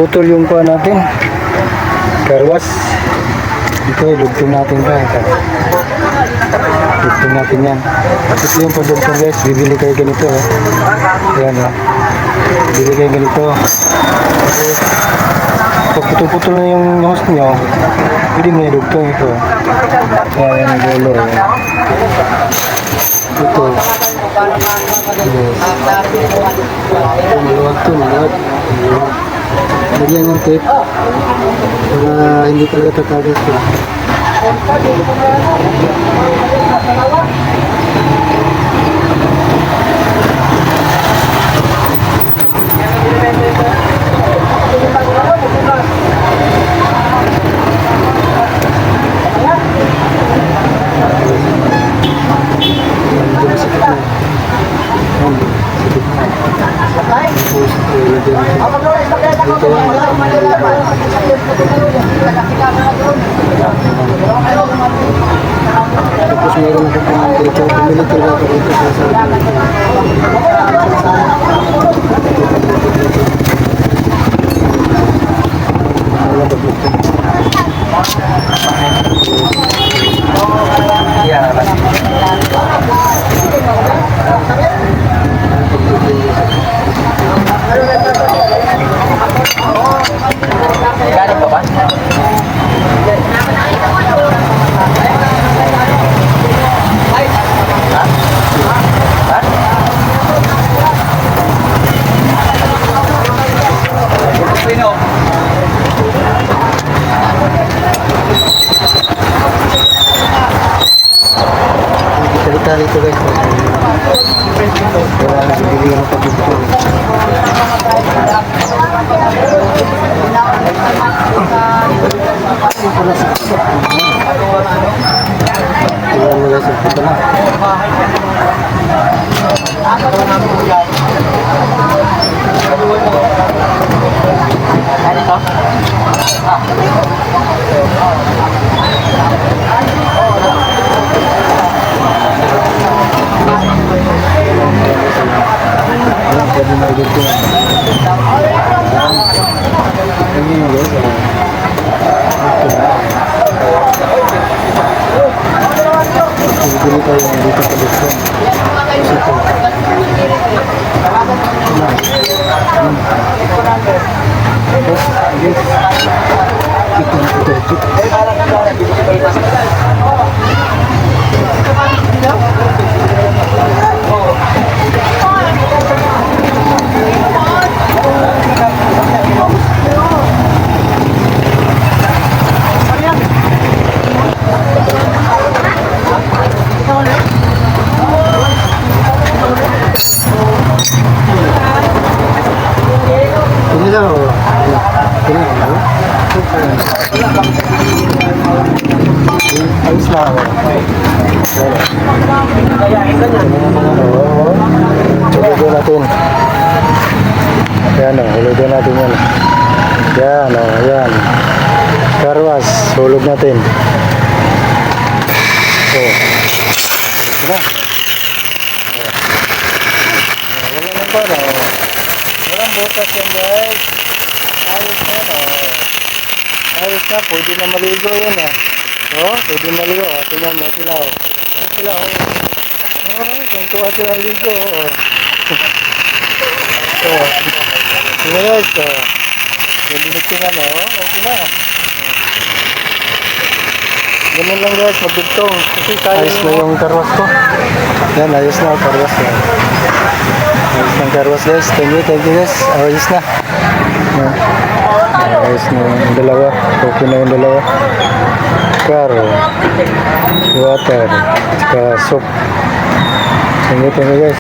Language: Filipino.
Putol yung kuha natin. Karwas. Ito, lugtong natin ba? Lugtong natin yan. Ito yung produkto guys. Bibili kayo ganito. Ayan o. Bibili kayo ganito. Tapos, pag putol-putol na yung host nyo, pwede mo yung lugtong ito. Ayan yung gulo. Ito. Maluwag ito, maluwag. Lagyan ng tape para hindi talaga tatagas ito. Tapos meron ako pang dito, bumili talaga ako dito sa salita dito guys. Kaya bibili ng pagkito. Kaya mo guys, ito na. Jadi mau gitu. Ini guys. Ini kayak yang di tempat itu. Situ. Terus itu. Ini dah. Ini ayos na ako. Hulugin natin. Ayan o, hulugin natin yan. Yan o, yan. Karwas, hulog natin. O. Diba? Wala lang ba na o. Walang butas yan guys. Ayos na yan o. Ayos na, pwede na maligo yan o. Oh, pwede maligo. Tingnan mo sila o. Sila o. Oh, kung tuwa sila ligo o. So, tingnan guys o. Pwede nagtingan o. Okay na. Ganun lang guys, magdugtong. Ayos na yung karwas ko. Yan, ayos na yung karwas o. Ayos na yung karwas guys. Thank you guys. Ayos na. Yan. Ayos na yung dalawa. Okay na yung dalawa. Car, water, soap. Thank you guys.